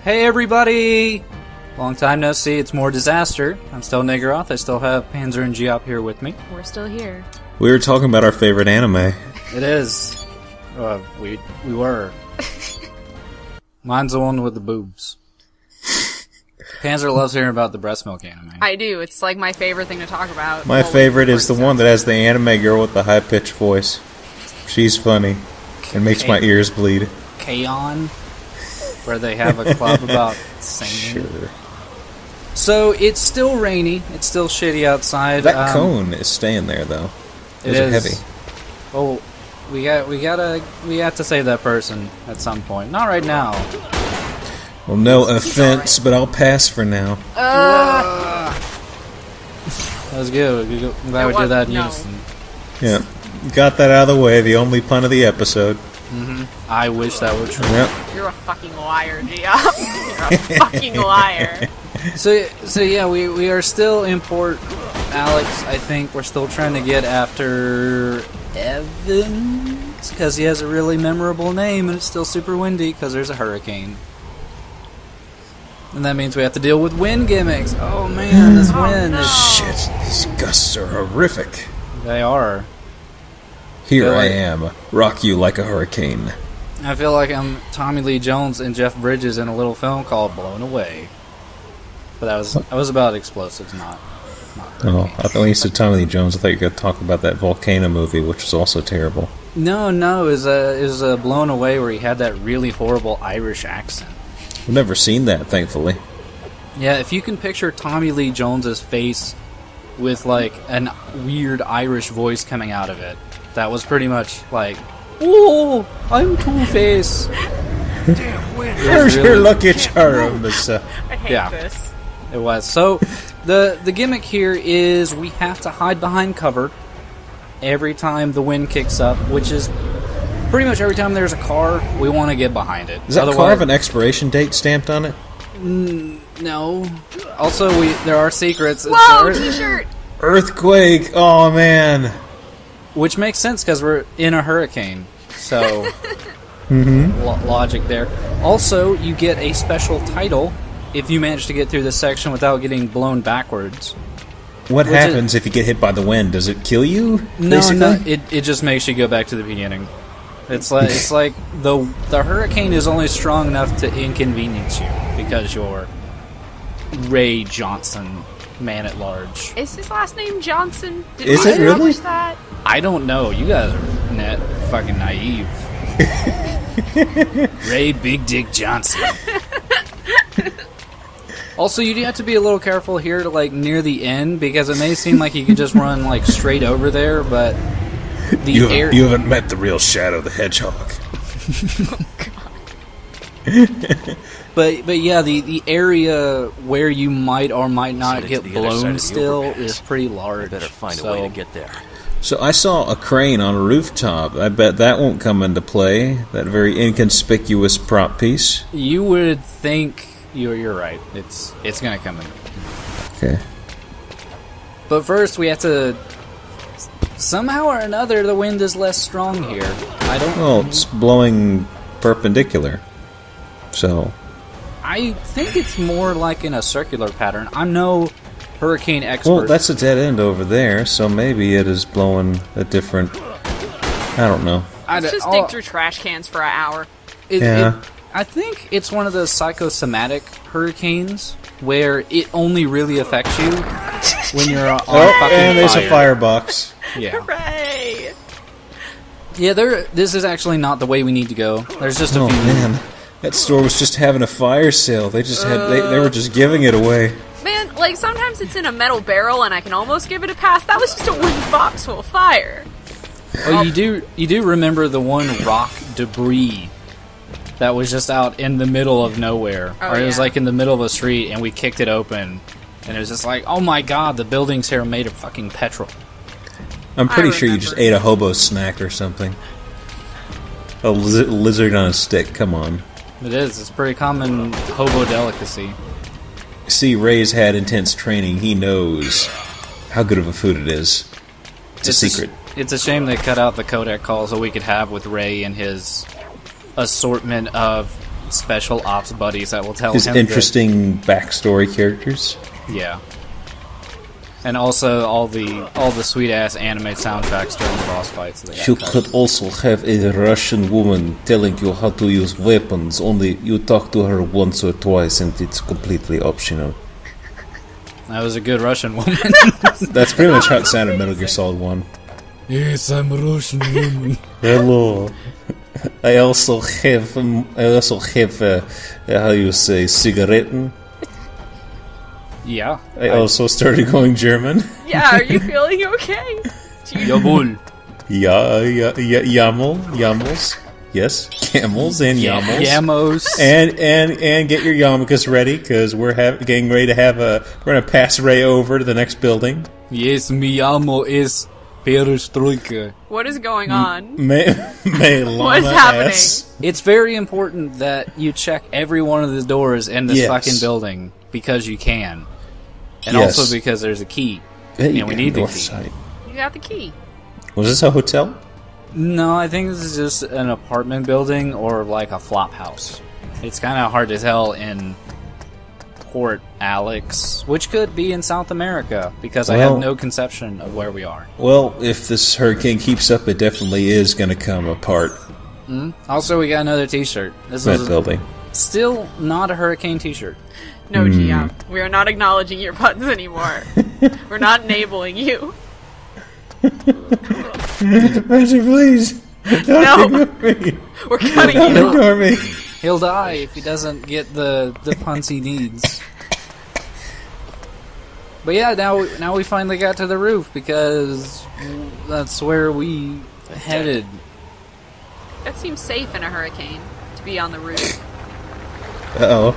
Hey everybody! Long time no see, it's more Disaster. I'm still Niggeroth, I still have Panzer and Geop here with me. We're still here. We were talking about our favorite anime. It is. We were. Mine's the one with the boobs. Panzer loves hearing about the breast milk anime. I do, it's like my favorite thing to talk about. My favorite is the one that has the anime girl with the high-pitched voice. She's funny. And makes my ears bleed. K-On! Where they have a club about singing. Sure. So, it's still rainy. It's still shitty outside. That cone is staying there, though. It is is heavy. Oh, we have to save that person at some point. Not right now. Well, no offense, but I'll pass for now. That was good. I'm glad we did that in unison. Yeah. Got that out of the way, the only pun of the episode. Mm-hmm. I wish that were true. Yep. You're a fucking liar, Geop. You're a fucking liar. So yeah, we are still in Port Alex, I think. We're still trying to get after Evans, because he has a really memorable name, and it's still super windy, because there's a hurricane. And that means we have to deal with wind gimmicks. Oh man, this wind is... Shit, these gusts are horrific. They are. Here I am, rock you like a hurricane. I feel like I'm Tommy Lee Jones and Jeff Bridges in a little film called Blown Away. But that was about explosives, not Oh, I thought when you said Tommy Lee Jones, I thought you were going to talk about that Volcano movie, which was also terrible. No, it was a Blown Away where he had that really horrible Irish accent. I've never seen that, thankfully. Yeah, if you can picture Tommy Lee Jones's face with like an weird Irish voice coming out of it, that was pretty much like, "Oh, I'm Two-Face." Damn, where's your lucky charm, I hate this. It was. So, the gimmick here is we have to hide behind cover every time the wind kicks up, which is pretty much every time there's a car, we want to get behind it. Does that car have an expiration date stamped on it? No. Also, there are secrets. Whoa, t-shirt! Earthquake! Oh, man. Which makes sense, because we're in a hurricane. So, logic there. Also, you get a special title if you manage to get through this section without getting blown backwards. What happens if you get hit by the wind? Does it kill you? No, it just makes you go back to the beginning. It's like the hurricane is only strong enough to inconvenience you because you're Ray Johnson, man at large. Is his last name Johnson? Is it really? That? I don't know. You guys are fucking naive. Ray Big Dick Johnson. Also, you do have to be a little careful here to like near the end, because it may seem like you can just run like straight over there, but you haven't met the real Shadow the Hedgehog. Oh, God. But yeah, the area where you might or might not get blown still is pretty large. Better find a way to get there. So I saw a crane on a rooftop. I bet that won't come into play. That very inconspicuous prop piece. You would think you're right. It's gonna come in. Okay. But first, we have to. Somehow or another, the wind is less strong here. I don't. Well, it's blowing perpendicular. So. I think it's more like in a circular pattern. I'm no hurricane expert. Well, that's a dead end over there, so maybe it is blowing a different... I don't know. Let's just dig through trash cans for an hour. I think it's one of those psychosomatic hurricanes where it only really affects you when you're on fucking and there's fire. A firebox. Yeah. Hooray! Yeah, this is actually not the way we need to go. There's just a few... man. That store was just having a fire sale. They just had they were just giving it away. Man, like sometimes it's in a metal barrel and I can almost give it a pass. That was just a wooden box full of fire. Oh, you do remember the one rock debris that was just out in the middle of nowhere. Oh, or it was like in the middle of a street and we kicked it open and it was just like, oh my god, the buildings here are made of fucking petrol. I'm pretty sure you just ate a hobo snack or something. A lizard on a stick, come on. It is. It's a pretty common hobo delicacy. See, Ray's had intense training. He knows how good of a food it is. It's a secret. It's a shame they cut out the codec call so we could have with Ray and his assortment of special ops buddies that will tell His him interesting backstory characters. Yeah. And also all the sweet ass anime soundtracks during the boss fights. That You could also have a Russian woman telling you how to use weapons, only you talk to her once or twice and it's completely optional. That was a good Russian woman. That's pretty much how it sounded in Metal Gear Solid 1. Yes, I'm a Russian woman. Hello. I also have how you say, cigaretten. Yeah. I also started going German. Yeah, are you feeling okay? Jawohl. Yamels. Yes, camels and yamels. Yamos. And get your yarmulkes ready, because we're getting ready to we're going to pass Ray over to the next building. Yes, mi amo es perestroika. What is going on? What What is happening? It's very important that you check every one of the doors in this fucking building, because you can. And also because there's a key. And we need the key. Side. You got the key. Was this a hotel? No, I think this is just an apartment building or like a flop house. It's kind of hard to tell in Port Alex, which could be in South America, because I have no conception of where we are. Well, if this hurricane keeps up, it definitely is going to come apart. Also, we got another t-shirt. This is building. still not a hurricane t-shirt. No, GM. We are not acknowledging your buttons anymore. We're not enabling you. Reggie, please. Don't ignore me. We're cutting Don't you. ignore me. He'll die if he doesn't get the puns he needs. But yeah, now we finally got to the roof, because that's where we headed. That seems safe in a hurricane, to be on the roof. Uh-oh.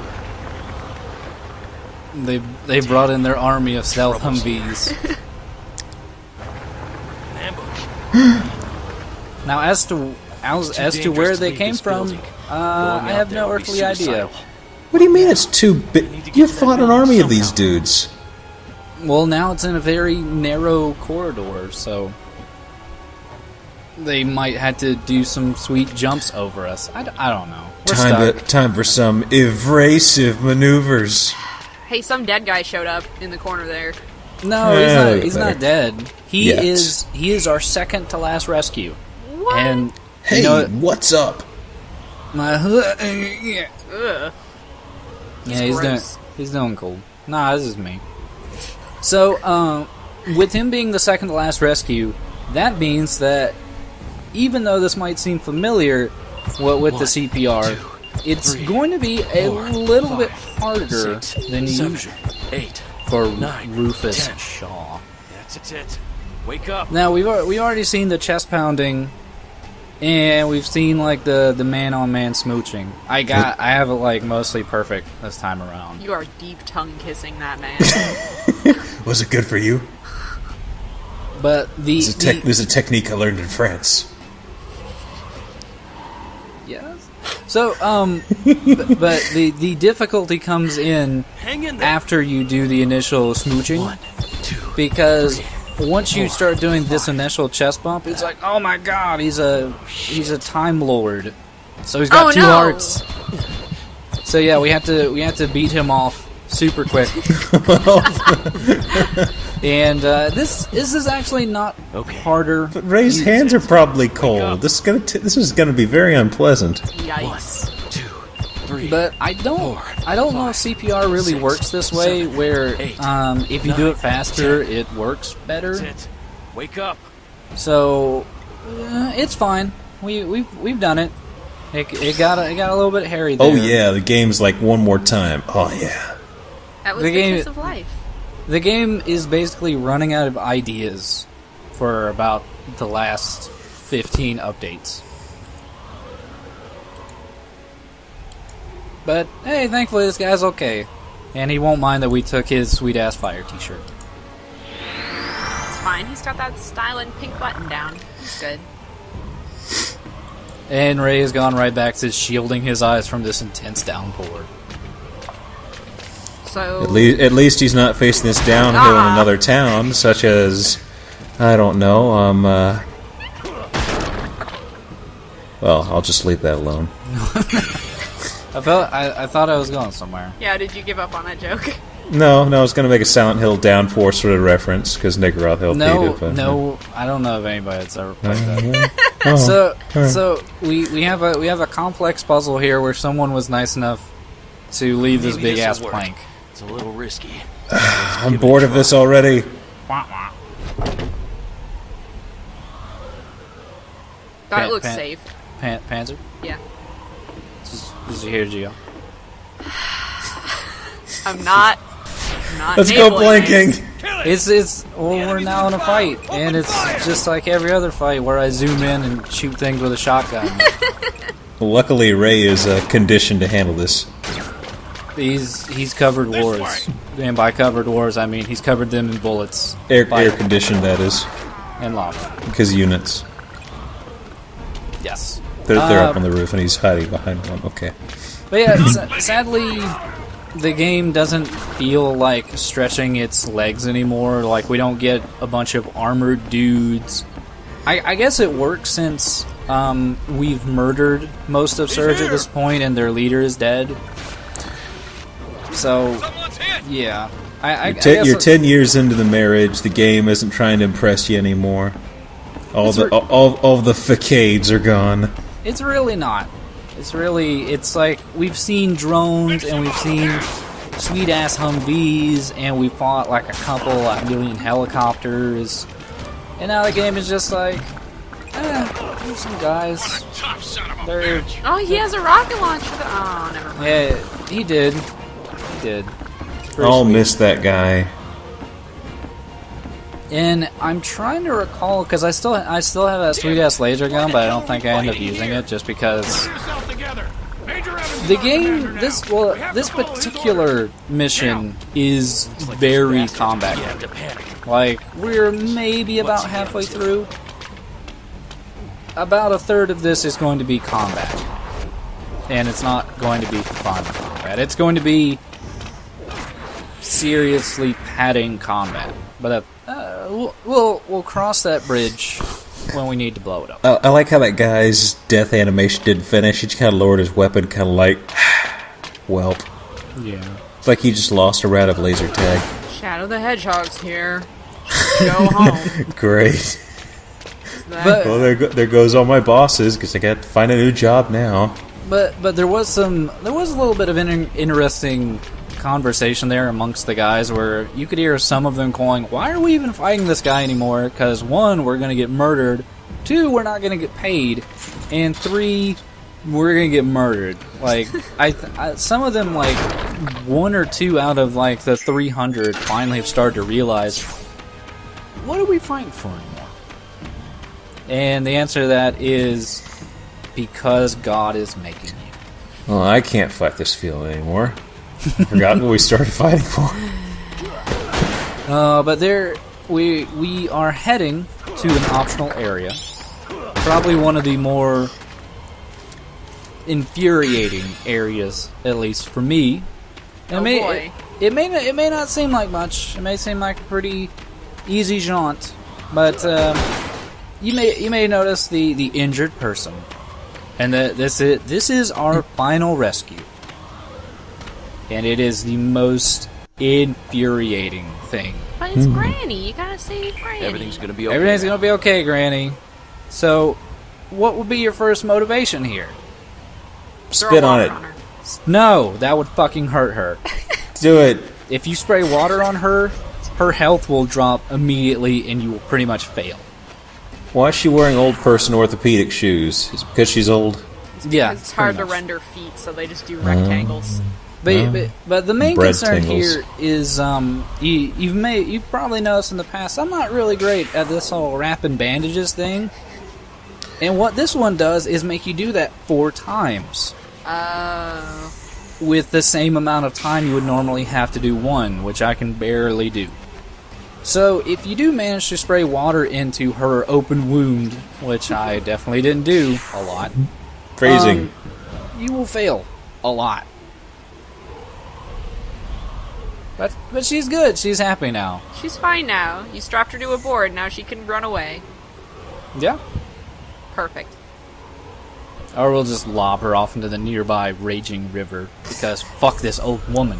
They brought in their army of stealth Humvees. Now, as to where they came from, I have no earthly idea. What do you mean it's too big? You fought an army of these dudes. Well, now it's in a very narrow corridor, so they might have to do some sweet jumps over us. I don't know. We're stuck. Time for some evasive maneuvers. Hey, some dead guy showed up in the corner there. No, he's not dead. He is our second to last rescue. What? And hey, what's up? Ugh. Yeah, gross. he's doing cool. Nah, this is me. So, with him being the second to last rescue, that means that even though this might seem familiar, with the CPR, it's going to be a little bit harder than usual for Rufus Shaw. That's it. Wake up. Now we've already seen the chest pounding, and we've seen like the man-on-man smooching. I have it like mostly perfect this time around. You are deep tongue kissing that man. Was it good for you? But There's a technique I learned in France. yes. So but the difficulty comes in after you do the initial smooching, because once you start doing this initial chest bump, it's like, oh my god, he's a time lord. So he's got two hearts. So yeah, we have to beat him off super quick. And this is actually not harder. But Ray's hands are probably cold. This is gonna be very unpleasant. Yikes. 1, 2, 3. But I don't know if CPR really works this way, where if you do it faster, it works better. That's it. Wake up. So it's fine. We've done it. It got a little bit hairy there. Oh yeah, the game's like one more time. Oh yeah. That was the kiss of life. The game is basically running out of ideas for about the last 15 updates. But hey, thankfully this guy's okay. And he won't mind that we took his sweet-ass fire t-shirt. It's fine. He's got that styling pink button down. He's good. And Ray has gone right back to shielding his eyes from this intense downpour. So At least he's not facing this downhill in another town, such as, I don't know, well, I'll just leave that alone. I thought I was going somewhere. Yeah, did you give up on that joke? No, I was going to make a Silent Hill Downpour sort of reference because Nick Rothhill paid it. But, No, I don't know of anybody that's ever played that. Oh, So we have a complex puzzle here where someone was nice enough to leave this Maybe big ass this'll work. plank. It's a little risky. I'm bored of this already. Wah, wah. That looks safe. Panzer? Yeah. Did you hear Gio? I'm not Let's go enabling blinking. Well, we're now in a fight, and it's just like every other fight where I zoom in and shoot things with a shotgun. Luckily, Ray is conditioned to handle this. He's covered wars, and by covered wars I mean he's covered them in bullets, Air conditioned, that is. and lava. Because units. Yes. They're up on the roof, and he's hiding behind one. Okay. But yeah, sadly, the game doesn't feel like stretching its legs anymore. Like, we don't get a bunch of armored dudes. I guess it works since we've murdered most of Surge at this point, and their leader is dead. So, yeah. You're 10 years into the marriage. The game isn't trying to impress you anymore. All the facades are gone. It's really not. It's like we've seen drones and we've seen sweet ass Humvees and we fought like a million helicopters, and now the game is just like, there's some guys. Oh, he has a rocket launcher. Oh, never mind. Yeah, he did. I'll miss that guy. And I'm trying to recall because I still have that sweet ass laser gun, but I don't think I end up using it just because the game. This particular mission is very combat heavy. Like, we're maybe about halfway through. About a third of this is going to be combat, and it's not going to be fun combat. It's going to be seriously padding combat, but. We'll cross that bridge when we need to blow it up. I like how that guy's death animation didn't finish. He just kind of lowered his weapon, kind of like, welp. Yeah. It's like he just lost a round of laser tag. Shadow the Hedgehog's here. Go home. Great. But, Well, there goes all my bosses because I got to find a new job now. but there was a little bit of an interesting conversation there amongst the guys where you could hear some of them going, why are we even fighting this guy anymore? Because 1, we're going to get murdered, 2, we're not going to get paid, and 3, we're going to get murdered. Like, some of them, like 1 or 2 out of like the 300 finally have started to realize, what are we fighting for anymore? And the answer to that is because God is making you. Well, I can't fight this field anymore. I forgot what we started fighting for. But we are heading to an optional area. Probably one of the more infuriating areas, at least for me. And boy. It may not seem like much. It may seem like a pretty easy jaunt, but you may notice the injured person, and this is our final rescue. And it is the most infuriating thing. But it's Granny. You gotta save Granny. Everything's gonna be okay. Everything's going to be okay, Granny. So, what would be your first motivation here? Throw Spit on water it. her. No, that would fucking hurt her. Do it. If you spray water on her, her health will drop immediately and you will pretty much fail. Why is she wearing old person orthopedic shoes? Is it because she's old? Yeah, It's hard to pretty much. render feet, so they just do rectangles. But the main Bread concern tingles. here is you've probably noticed in the past I'm not really great at this whole wrapping bandages thing, and what this one does is make you do that 4 times with the same amount of time you would normally have to do 1, which I can barely do. So if you do manage to spray water into her open wound, which I definitely didn't do a lot, Phrasing. you will fail a lot. But she's good. She's happy now. She's fine now. You strapped her to a board. Now she can run away. Yeah. Perfect. Or we'll just lob her off into the nearby raging river, because fuck this old woman.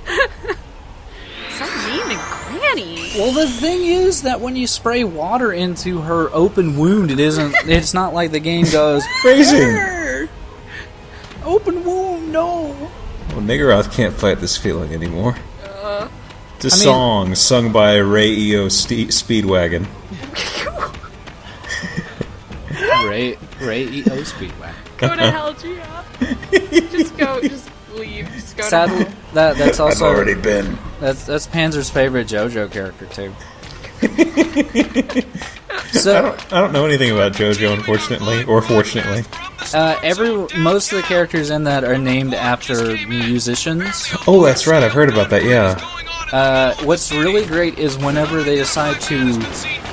So mean and cranny. Well, the thing is that when you spray water into her open wound, it's not like the game goes, Phrasing! "Arr! Open wound, no! Well, Niggeroth can't fight this feeling anymore. It's a I mean- song sung by Ray E.O. Speedwagon. Ray E.O. Speedway. Go to hell, Gia. Just leave. Just go to Sadly, hell. that's also been. that's Panzer's favorite JoJo character too. I So don't know anything about JoJo, unfortunately, or fortunately. most of the characters in that are named after musicians. Oh, that's right. I've heard about that. Yeah. What's really great is whenever they decide to,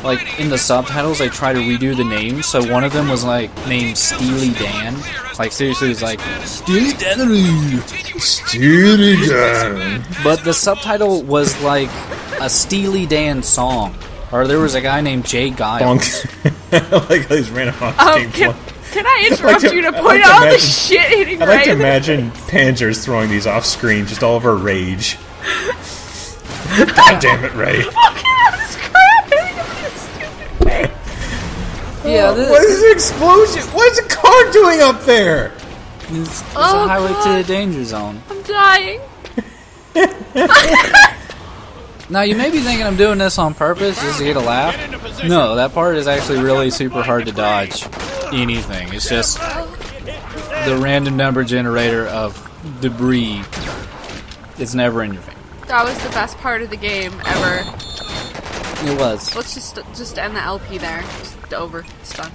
like, in the subtitles, they try to redo the names. So one of them was, like, named Steely Dan. Like, seriously, it's like, Steely Dan. Steely Dan. But the subtitle was, like, a Steely Dan song. Or there was a guy named Jay Giles. Bonk. I like how these random Can I interrupt you to point out all the shit hitting I'd like to right? imagine Panzer's throwing these off screen, just all of her rage. God damn it, Ray. This crap hitting him in his stupid face. Yeah, What is the explosion? What is the car doing up there? It's a Oh, highway God. to the danger zone. I'm dying. Now, you may be thinking I'm doing this on purpose just to get a laugh. No, that part is actually really super hard to dodge anything. It's just the random number generator of debris. It's never in your face. That was the best part of the game ever. It was. Let's just end the LP there. Just over. It's done.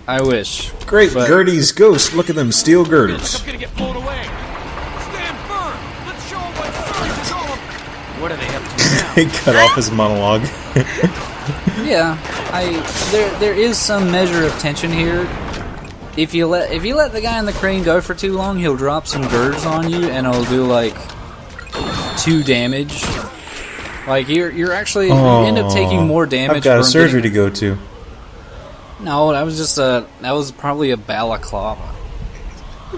I wish. Great, But- Gertie's ghost. Look at them steel girders. I'm gonna get blown away. Stand firm. Let's show them what's up. What are they up to now? He cut off his monologue. Yeah, there is some measure of tension here. If you let the guy in the crane go for too long, he'll drop some girders on you, and it'll do like 2 damage. Like you're actually you end up taking more damage. I've got a from surgery getting- to go to. No, that was probably a balaclava.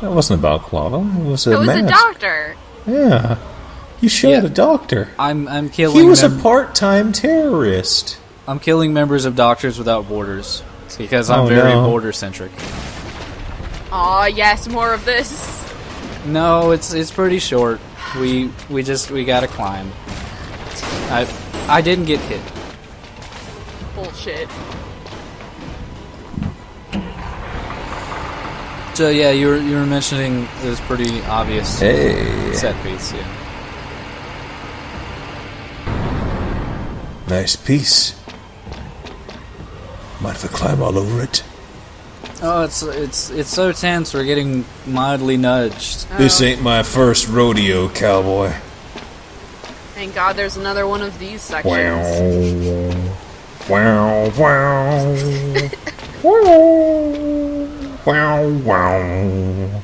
That wasn't a balaclava. It was a It was mask. a doctor. Yeah. You shot Yeah. a doctor. I'm killing. He was a part-time terrorist. I'm killing members of Doctors Without Borders because I'm Oh, very no. border centric. Aw, yes, more of this. No, it's pretty short. We gotta climb. I didn't get hit. Bullshit. So yeah, you were mentioning this pretty obvious Hey. set piece. Yeah. Nice piece. Mind if I climb all over it? Oh, it's so tense. We're getting mildly nudged. This ain't my first rodeo, cowboy. Thank God there's another one of these Wow. sections. Wow, wow. Wow, wow.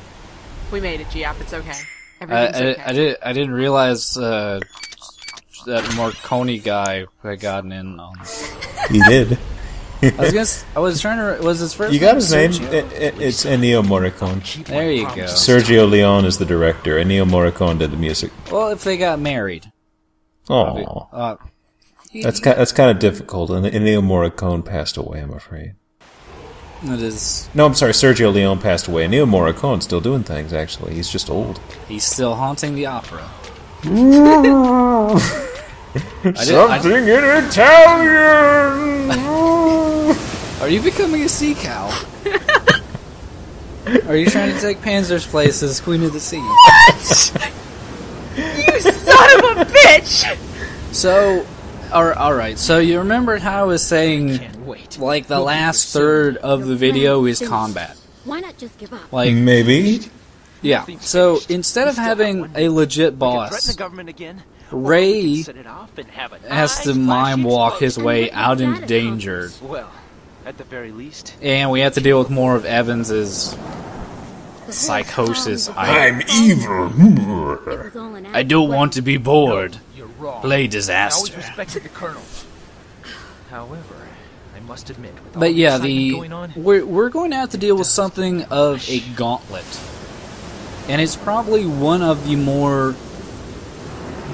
We made it, Giap. It's okay. Everything's okay. I didn't realize that Marconi guy had gotten in on. He did. I was trying to. Was his first? You got his name? Sergio? It's Ennio Morricone. There you go. Sergio Leone is the director. Ennio Morricone did the music. Well, if they got married, Oh, that's kind of difficult. And Ennio Morricone passed away, I'm afraid. it is. No, I'm sorry. Sergio Leone passed away. Ennio Morricone's still doing things. Actually, he's just old. He's still haunting the opera. Something in Italian. Are you becoming a sea cow? Are you trying to take Panzer's place as Queen of the Sea? You son of a bitch! So, alright, so you remember how I was saying, like, the last third of the video is combat. Why not just give up? Like, Maybe. yeah, so instead of having a legit Threaten boss, the government again? Ray Set it off and have a has to mime walk his way out into danger, Well, at the very least. and we have to deal with more of Evans's psychosis. I'm evil. I don't want to be bored. You're wrong. Play I always disaster. respected the colonel. However, I I must admit. With all But yeah, excitement going on, we're going to have to deal with something of a gauntlet, and it's probably one of the more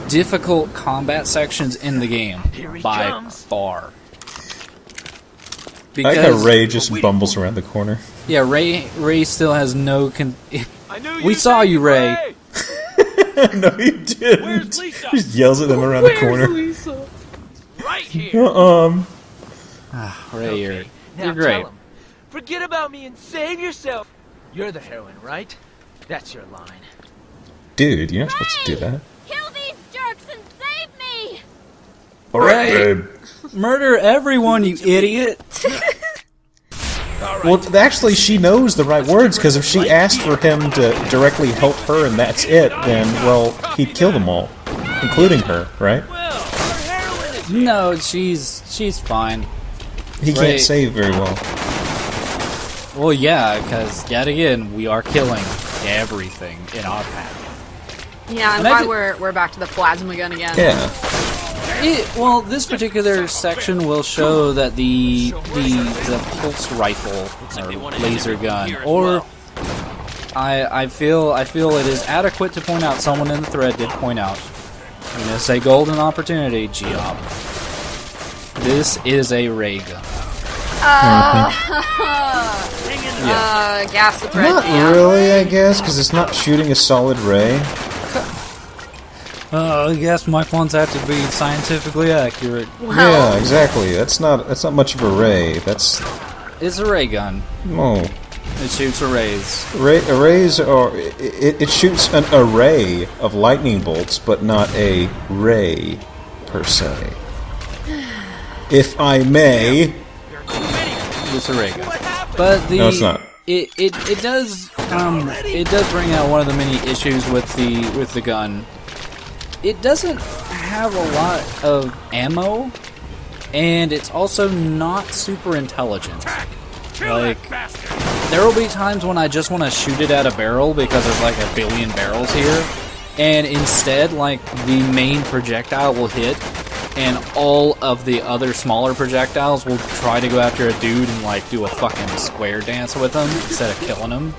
difficult combat sections in the game by far. I like how Ray just bumbles around the corner. Yeah, Ray still has no. I knew We saw you, Ray. No, you didn't. Where's Lisa? He just yells at them around the corner. Lisa? Right here. Ray, you're now great. tell him, forget about me and save yourself. You're the heroine, right? That's your line. Dude, you're not supposed to do that. Kill these jerks and save me! Alright, Ray. babe. Murder everyone, you idiot! Well, actually, she knows the right words, because if she asked for him to directly help her and that's it, then, well, he'd kill them all. Including her, right? Well, our heroine is No, she's fine. He Right. can't save very well. Well, yeah, because yet again, we are killing everything in our path. Yeah, and And I why did- we're back to the plasma gun again. Yeah. Well, this particular section will show that the pulse rifle or laser gun, or I feel it is adequate to point out. Someone in the thread did point out. I'm gonna say golden opportunity, Geop. This is a ray gun. Gas the thread. Not really, I guess, because it's not shooting a solid ray. I guess my ones have to be scientifically accurate. Yeah, exactly. That's not much of a ray. That's It's a ray gun. no. It shoots arrays. Arrays are it shoots an array of lightning bolts, but not a ray per se. If I may. It's a ray gun. But the No, it's not. It does bring out one of the many issues with the gun. It doesn't have a lot of ammo, and it's also not super intelligent. Like, there will be times when I just want to shoot it at a barrel because there's like a billion barrels here, and instead, like, the main projectile will hit, and all of the other smaller projectiles will try to go after a dude and like do a fucking square dance with him instead of killing him.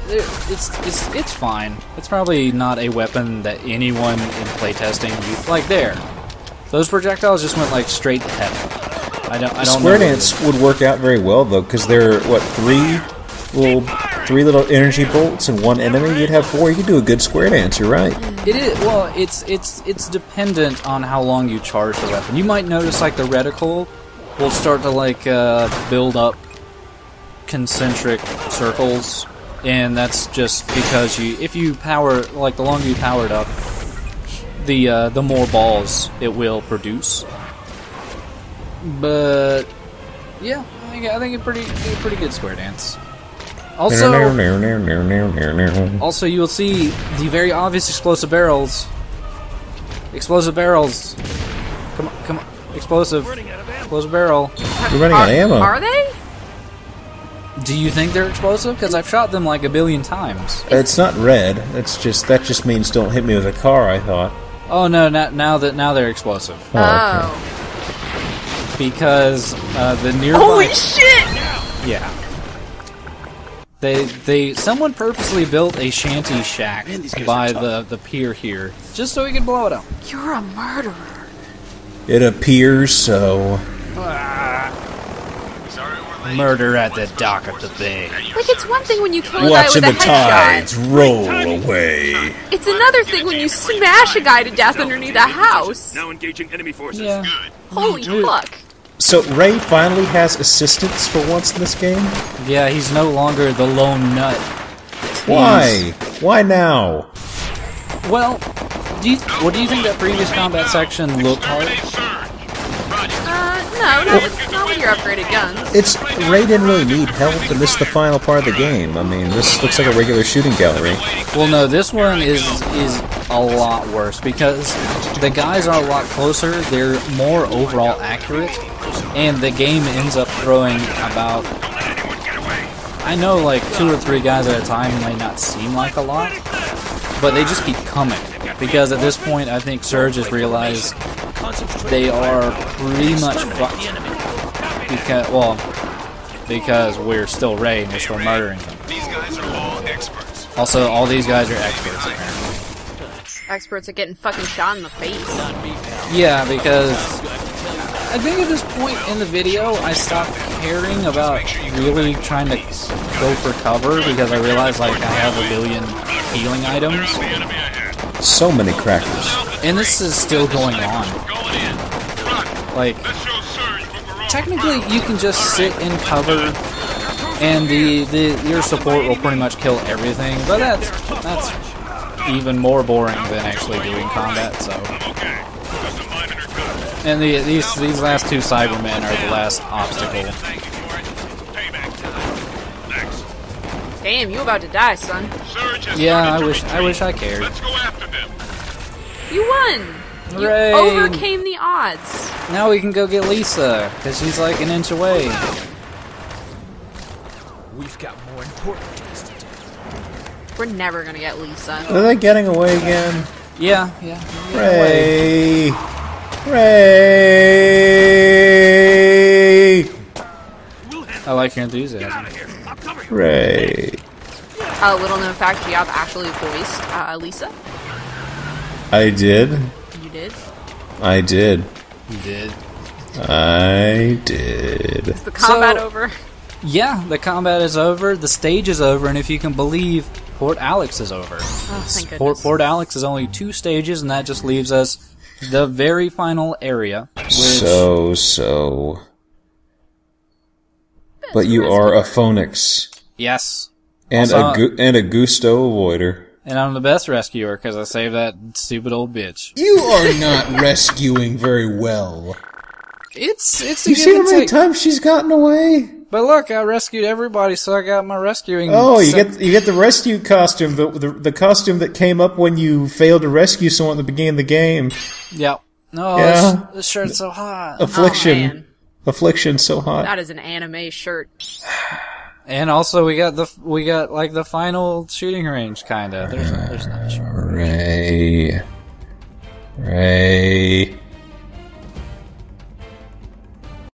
It's fine. It's probably not a weapon that anyone in playtesting used. Like there, those projectiles just went like straight to heaven. I don't. Square know. dance would work out very well though, because they're what three little energy bolts and one enemy. You'd have four. You could do a good square dance. You're right. It is. Well, it's dependent on how long you charge the weapon. You might notice like the reticle will start to like build up concentric circles, and that's just because if you power, like, the longer you power it up, the more balls it will produce. But yeah, I think it's pretty good square dance. Also, you will see the very obvious explosive barrels. Explosive barrels. Come on, explosive barrel. You're running out of ammo. Are they? Do you think they're explosive? Because I've shot them like a billion times. It's not red. That just means don't hit me with a car. I thought. Oh no! Now they're explosive Oh, because the nearby. Holy shit! Yeah. Someone purposely built a shanty shack by the pier here just so he could blow it up. You're a murderer. It appears so. Murder at the dock of the bay. Like, it's one thing when you kill a guy Watching with the a headshot. tides roll away. It's another thing when you smash a guy to death underneath a house. Now engaging enemy forces. Yeah. Holy fuck. So Ray finally has assistance for once in this game. Yeah, he's no longer the lone nut. Why? Why now? Well, what do you think that previous combat section looked like? No, not with your upgraded guns. Ray didn't really need help, and this is the final part of the game. I mean, this looks like a regular shooting gallery. Well, no, this one is a lot worse because the guys are a lot closer. They're more overall accurate, and the game ends up throwing about, I know, like 2 or 3 guys at a time may not seem like a lot, but they just keep coming because at this point, I think Surge has realized they are pretty much fucked. Because we're still Rey and we're still murdering them. These guys are all experts. Also, all these guys are experts, apparently. Experts at getting fucking shot in the face. Yeah, because I think at this point in the video, I stopped caring about really trying to go for cover because I realized, like, I have a billion healing items. So many crackers. And this is still going on. Like, technically, you can just sit in cover, and your support will pretty much kill everything. But that's even more boring than actually doing combat. So, and these last two Cybermen are the last obstacle. Damn, you about to die, son. Yeah, I wish I cared. You won. You Hooray. overcame the odds. Now we can go get Lisa, because she's like an inch away. We've got more important things to do. We're never gonna get Lisa. Are they getting away again? Yeah. Ray! Ray! I like your enthusiasm. Ray! Little known fact, Giab actually voiced Lisa. I did. You did? I did. You did. I did. Is the combat So- over? Yeah, the combat is over, the stage is over, and if you can believe, Port Alex is over. Oh, thank goodness. Port Alex is only 2 stages, and that just leaves us the very final area. Which, So. But you are a Phoenix. yes. And Also- a Gusto avoider. And I'm the best rescuer, because I saved that stupid old bitch. You are not rescuing very well. It's a You give see how and many take. times she's gotten away? But look, I rescued everybody, so I got my rescuing. Oh, you get the rescue costume, the costume that came up when you failed to rescue someone at the beginning of the game. Yep. No, Yeah. this shirt's so hot. Affliction. Oh, man. Affliction, so hot. That is an anime shirt. And also, we got like the final shooting range, kinda. There's not a shooting range. Ray.